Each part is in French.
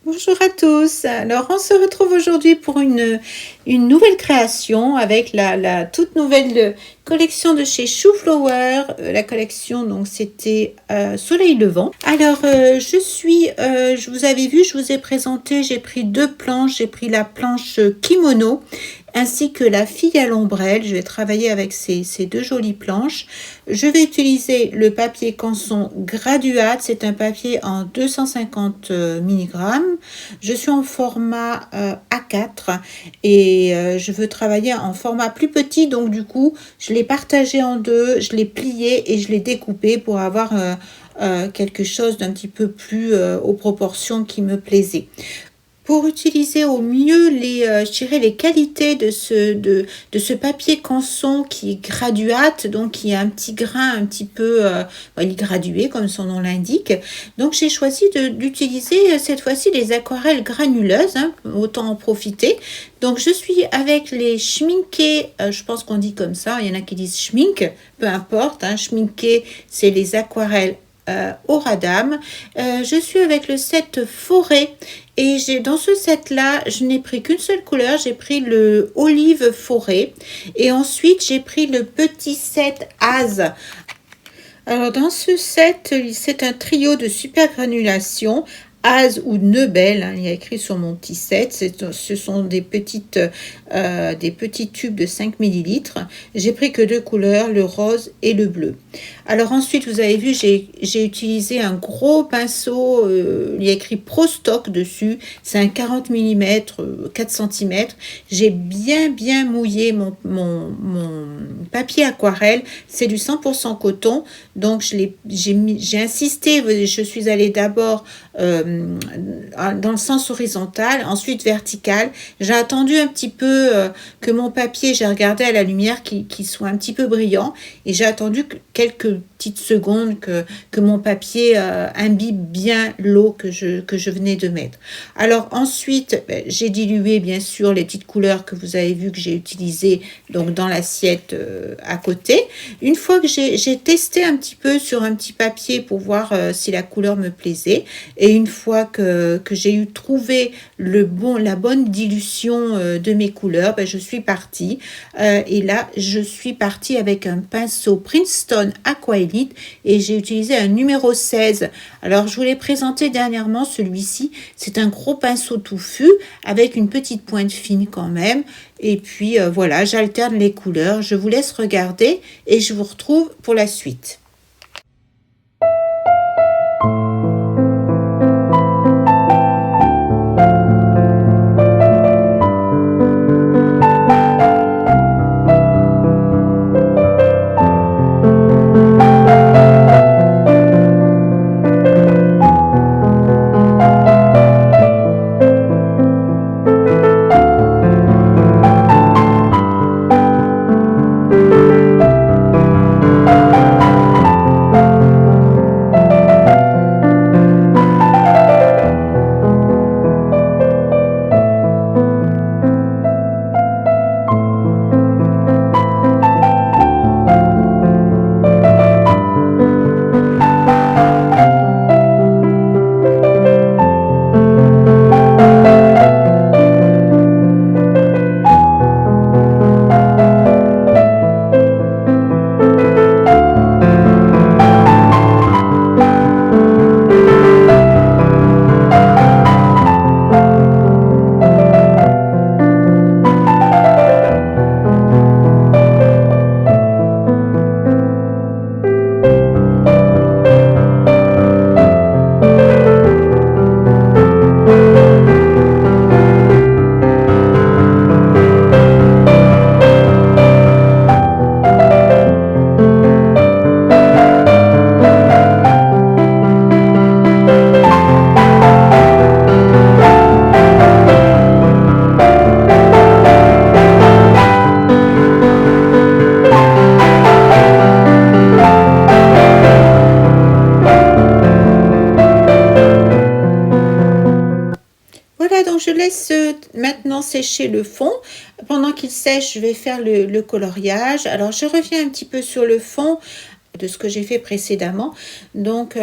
Bonjour à tous. Alors, on se retrouve aujourd'hui pour une nouvelle création avec la toute nouvelle collection de chez Chou Flower. La collection, donc, c'était Soleil Levant. Alors, je vous avais vu, je vous ai présenté, j'ai pris deux planches. J'ai pris la planche kimono ainsi que la fille à l'ombrelle. Je vais travailler avec ces deux jolies planches. Je vais utiliser le papier Canson Graduate. C'est un papier en 250 mg. Je suis en format A4 et je veux travailler en format plus petit. Donc du coup, je l'ai partagé en deux, je l'ai plié et je l'ai découpé pour avoir quelque chose d'un petit peu plus aux proportions qui me plaisaient. Pour utiliser au mieux je dirais les qualités de ce papier Canson qui est graduate, donc qui a un petit grain un petit peu, il est gradué comme son nom l'indique. Donc j'ai choisi d'utiliser cette fois-ci les aquarelles granuleuses, hein, autant en profiter. Donc je suis avec les Schmincke, je pense qu'on dit comme ça, il y en a qui disent Schmink, peu importe, hein, Schmincke c'est les aquarelles Auradam. Je suis avec le set Forêt et dans ce set là je n'ai pris qu'une seule couleur, j'ai pris le olive forêt et ensuite j'ai pris le petit set Az. Alors dans ce set c'est un trio de super granulation Az ou Nebel, hein, il y a écrit sur mon petit set. Ce sont des petits tubes de 5 ml. J'ai pris que deux couleurs, le rose et le bleu. Alors ensuite, vous avez vu, j'ai utilisé un gros pinceau, il y a écrit Pro Stock dessus. C'est un 40 mm, 4 cm. J'ai bien mouillé mon papier aquarelle. C'est du 100% coton. Donc j'ai insisté, je suis allée d'abord dans le sens horizontal, ensuite vertical. J'ai attendu un petit peu que mon papier, j'ai regardé à la lumière qu'il soit un petit peu brillant et j'ai attendu quelques petites secondes que mon papier imbibe bien l'eau que je venais de mettre. Alors ensuite, j'ai dilué bien sûr les petites couleurs que vous avez vu que j'ai utilisées donc dans l'assiette à côté. Une fois que j'ai testé un petit peu sur un petit papier pour voir si la couleur me plaisait, et une fois que j'ai trouvé la bonne dilution de mes couleurs, je suis partie. Et là, je suis partie avec un pinceau Princeton Aqua Elite et j'ai utilisé un numéro 16. Alors, je vous l'ai présenté dernièrement, celui-ci. C'est un gros pinceau touffu avec une petite pointe fine quand même. Et puis, voilà, j'alterne les couleurs. Je vous laisse regarder et je vous retrouve pour la suite. sécher le fond. Pendant qu'il sèche, je vais faire le coloriage. Alors, je reviens un petit peu sur le fond de ce que j'ai fait précédemment. Donc,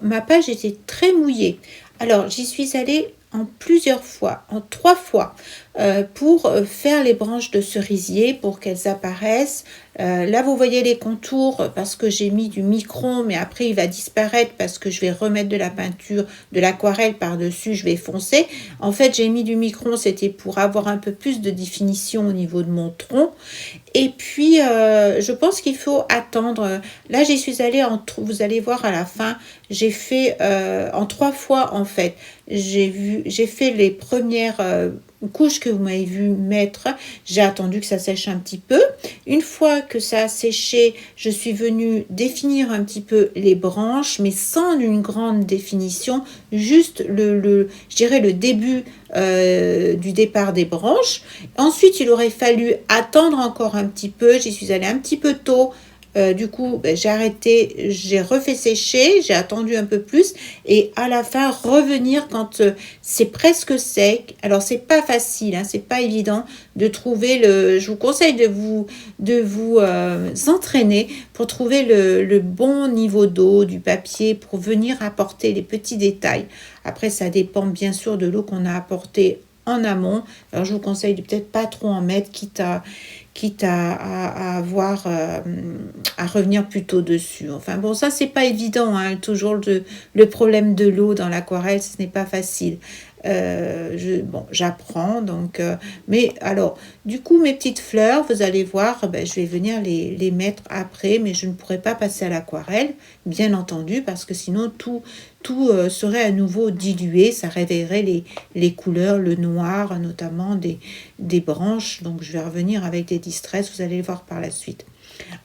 ma page était très mouillée. Alors, j'y suis allée en plusieurs fois, en 3 fois, pour faire les branches de cerisier, pour qu'elles apparaissent. Là, vous voyez les contours parce que j'ai mis du micron, mais après, il va disparaître parce que je vais remettre de la peinture, de l'aquarelle par-dessus, je vais foncer. En fait, j'ai mis du micron, c'était pour avoir un peu plus de définition au niveau de mon tronc. Et puis, je pense qu'il faut attendre. Là, j'y suis allée, vous allez voir à la fin, j'ai fait en 3 fois, en fait. J'ai fait les premières couches que vous m'avez vu mettre. J'ai attendu que ça sèche un petit peu. Une fois que ça a séché, je suis venue définir un petit peu les branches, mais sans une grande définition, juste je dirais le début du départ des branches. Ensuite, il aurait fallu attendre encore un petit peu. J'y suis allée un petit peu tôt. Du coup, j'ai arrêté, j'ai refait sécher, j'ai attendu un peu plus et à la fin revenir quand c'est presque sec. Alors c'est pas facile, hein, c'est pas évident de trouver je vous conseille de vous entraîner pour trouver le bon niveau d'eau du papier pour venir apporter les petits détails. Après, ça dépend bien sûr de l'eau qu'on a apportée en amont. Alors je vous conseille de peut-être pas trop en mettre, quitte à avoir à revenir plutôt dessus. Enfin bon, ça c'est pas évident, hein, toujours le problème de l'eau dans l'aquarelle, ce n'est pas facile. J'apprends donc, mais alors du coup mes petites fleurs, vous allez voir, je vais venir les mettre après, mais je ne pourrai pas passer à l'aquarelle, bien entendu, parce que sinon tout serait à nouveau dilué, ça réveillerait les couleurs, le noir notamment des branches. Donc je vais revenir avec des distress, vous allez le voir par la suite.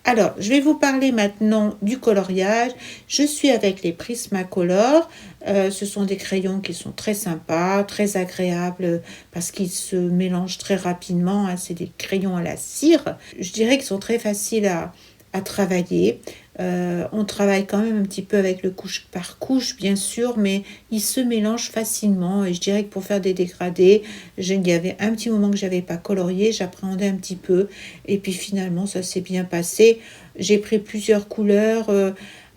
Alors, je vais vous parler maintenant du coloriage. Je suis avec les Prismacolor. Ce sont des crayons qui sont très sympas, très agréables parce qu'ils se mélangent très rapidement, hein. C'est des crayons à la cire. Je dirais qu'ils sont très faciles à travailler. On travaille quand même un petit peu avec le couche par couche, bien sûr, mais ils se mélangent facilement. Et je dirais que pour faire des dégradés, il y avait un petit moment que je n'avais pas colorié, j'appréhendais un petit peu. Et puis finalement, ça s'est bien passé. J'ai pris plusieurs couleurs.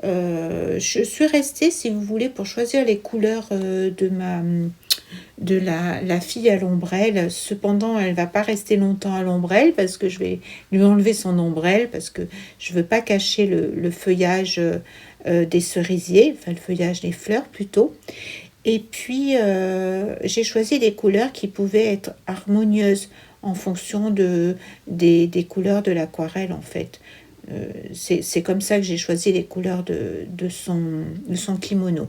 Je suis restée, si vous voulez, pour choisir les couleurs de la fille à l'ombrelle. Cependant, elle va pas rester longtemps à l'ombrelle parce que je vais lui enlever son ombrelle parce que je veux pas cacher le feuillage des cerisiers, enfin le feuillage des fleurs plutôt. Et puis, j'ai choisi des couleurs qui pouvaient être harmonieuses en fonction des couleurs de l'aquarelle en fait. C'est comme ça que j'ai choisi les couleurs de son kimono.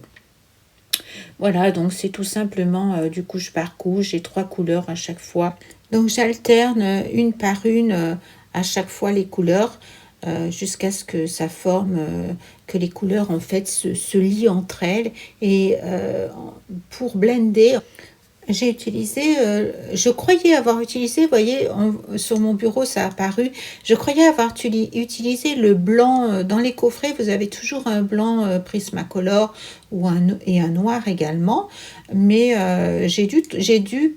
Voilà, donc c'est tout simplement du couche par couche. J'ai 3 couleurs à chaque fois. Donc j'alterne une par une à chaque fois les couleurs jusqu'à ce que ça forme, que les couleurs en fait se lient entre elles. Et pour blender, j'ai utilisé, je croyais avoir utilisé, vous voyez, sur mon bureau ça a apparu, je croyais avoir utilisé le blanc, dans les coffrets vous avez toujours un blanc Prismacolor et un noir également, mais j'ai dû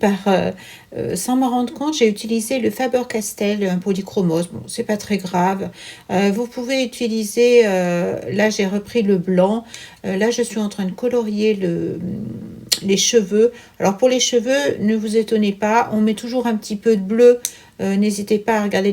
sans me rendre compte, j'ai utilisé le Faber-Castell, un polychromos. Bon, c'est pas très grave. Vous pouvez utiliser, là j'ai repris le blanc, là je suis en train de colorier les cheveux. Alors pour les cheveux, ne vous étonnez pas, on met toujours un petit peu de bleu. N'hésitez pas à regarder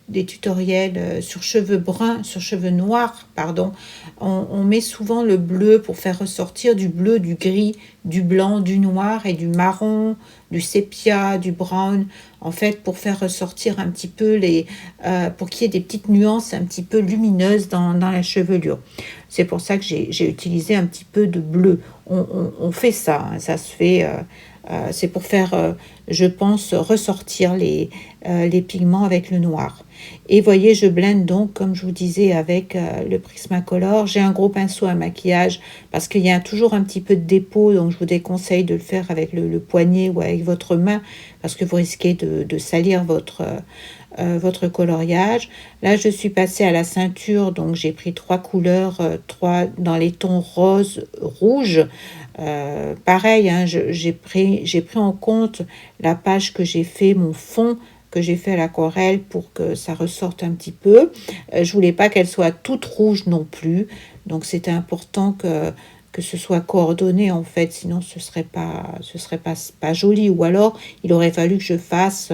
des tutoriels sur cheveux bruns, sur cheveux noirs, pardon. On met souvent le bleu pour faire ressortir du bleu, du gris, du blanc, du noir et du marron, du sépia, du brown, en fait pour faire ressortir un petit peu pour qu'il y ait des petites nuances un petit peu lumineuses dans la chevelure. C'est pour ça que j'ai utilisé un petit peu de bleu. On fait ça, hein, ça se fait... c'est pour faire, je pense, ressortir les pigments avec le noir. Et voyez, je blende donc, comme je vous disais, avec le Prismacolor. J'ai un gros pinceau à maquillage parce qu'il y a toujours un petit peu de dépôt, donc je vous déconseille de le faire avec le poignet ou avec votre main parce que vous risquez de salir votre coloriage. Là, je suis passée à la ceinture, donc j'ai pris 3 couleurs, 3 dans les tons rose, rouge. Pareil, hein, j'ai pris en compte la page que j'ai fait, mon fond que j'ai fait à l'aquarelle pour que ça ressorte un petit peu. Je voulais pas qu'elle soit toute rouge non plus. Donc c'était important que ce soit coordonné en fait, sinon ce serait pas joli. Ou alors il aurait fallu que je fasse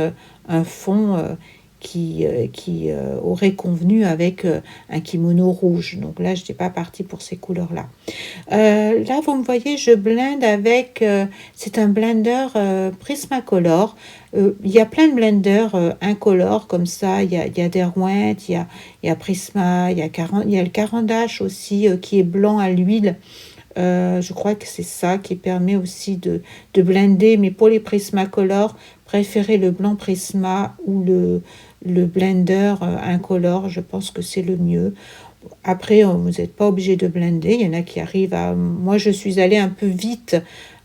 un fond qui aurait convenu avec un kimono rouge. Donc là, je n'étais pas partie pour ces couleurs-là. Là, vous me voyez, je blende avec... c'est un blender Prismacolor. Il y a plein de blenders incolores comme ça. Il y a Derwent, il y a Prisma, il y a le Caran d'Ache aussi qui est blanc à l'huile. Je crois que c'est ça qui permet aussi de blender. Mais pour les Prismacolor, préférez le blanc Prisma ou le blender incolore. Je pense que c'est le mieux. Après, vous n'êtes pas obligé de blender. Il y en a qui arrivent à... Moi, je suis allée un peu vite.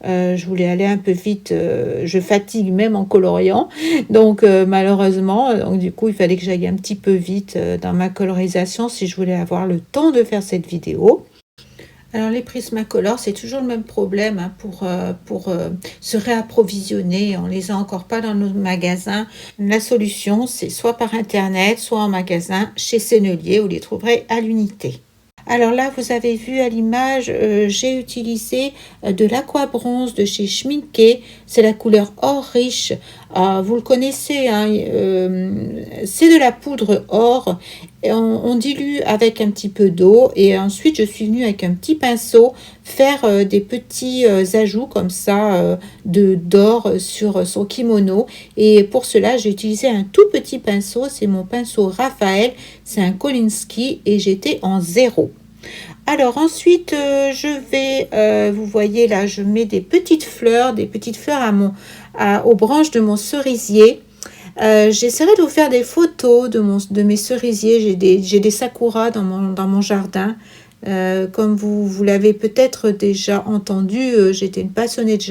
Je voulais aller un peu vite. Je fatigue même en coloriant. Donc, malheureusement, donc, du coup, il fallait que j'aille un petit peu vite dans ma colorisation si je voulais avoir le temps de faire cette vidéo. Alors les Prismacolor, c'est toujours le même problème hein, pour se réapprovisionner. On les a encore pas dans nos magasins. La solution, c'est soit par internet, soit en magasin chez Sennelier. Vous les trouverez à l'unité. Alors là, vous avez vu à l'image, j'ai utilisé de l'aquabronze de chez Schmincke. C'est la couleur or riche. Vous le connaissez, hein, c'est de la poudre or. Et on dilue avec un petit peu d'eau. Et ensuite, je suis venue avec un petit pinceau faire des petits ajouts comme ça d'or sur son kimono. Et pour cela, j'ai utilisé un tout petit pinceau. C'est mon pinceau Raphaël. C'est un Kolinsky et j'étais en 0. Alors ensuite, je vais, vous voyez là, je mets des petites fleurs aux branches de mon cerisier. J'essaierai de vous faire des photos de mes cerisiers. J'ai des sakuras dans mon jardin. Comme vous l'avez peut-être déjà entendu, j'étais une passionnée de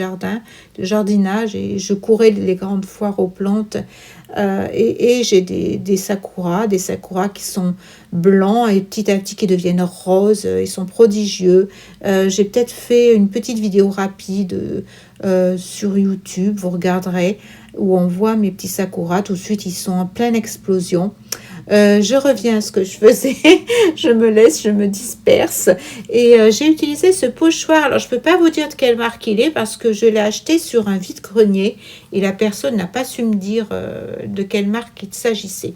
jardinage et je courais les grandes foires aux plantes. Et j'ai des sakuras qui sont blancs et petit à petit qui deviennent roses. Ils sont prodigieux. J'ai peut-être fait une petite vidéo rapide sur YouTube, vous regarderez, où on voit mes petits sakuras. Tout de suite, ils sont en pleine explosion. Je reviens à ce que je faisais, je me disperse et j'ai utilisé ce pochoir. Alors je peux pas vous dire de quelle marque il est parce que je l'ai acheté sur un vide-grenier et la personne n'a pas su me dire de quelle marque il s'agissait.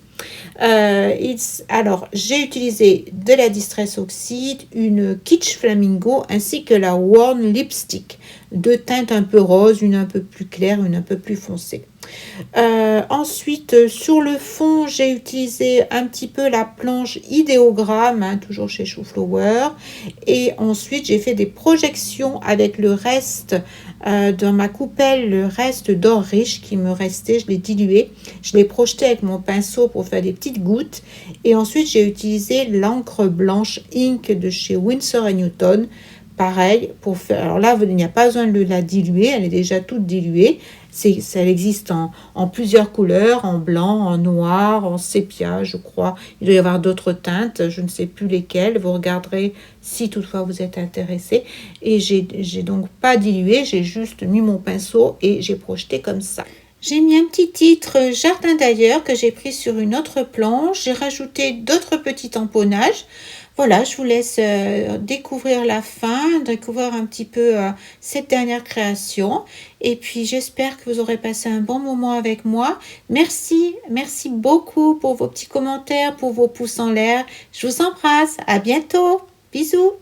Alors j'ai utilisé de la Distress Oxide, une Kitsch Flamingo ainsi que la Worn Lipstick, deux teintes un peu rose, une un peu plus claire, une un peu plus foncée. Ensuite, sur le fond, j'ai utilisé un petit peu la planche idéogramme, hein, toujours chez Shooflower. Et ensuite, j'ai fait des projections avec le reste dans ma coupelle, le reste d'or riche qui me restait. Je l'ai dilué. Je l'ai projeté avec mon pinceau pour faire des petites gouttes. Et ensuite, j'ai utilisé l'encre blanche Ink de chez Winsor & Newton. Pareil, pour faire. Alors là, il n'y a pas besoin de la diluer, elle est déjà toute diluée. Ça existe en plusieurs couleurs, en blanc, en noir, en sépia, je crois. Il doit y avoir d'autres teintes, je ne sais plus lesquelles. Vous regarderez si toutefois vous êtes intéressé. Et j'ai donc pas dilué, j'ai juste mis mon pinceau et j'ai projeté comme ça. J'ai mis un petit titre Jardin d'ailleurs que j'ai pris sur une autre planche. J'ai rajouté d'autres petits tamponnages. Voilà, je vous laisse découvrir la fin, découvrir un petit peu cette dernière création. Et puis, j'espère que vous aurez passé un bon moment avec moi. Merci beaucoup pour vos petits commentaires, pour vos pouces en l'air. Je vous embrasse. À bientôt. Bisous.